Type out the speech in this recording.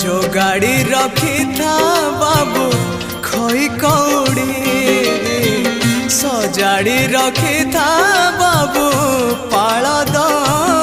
जो गाड़ी रखी था बाबू खई कौड़ी सजाड़ी रखी था बाबू पाल द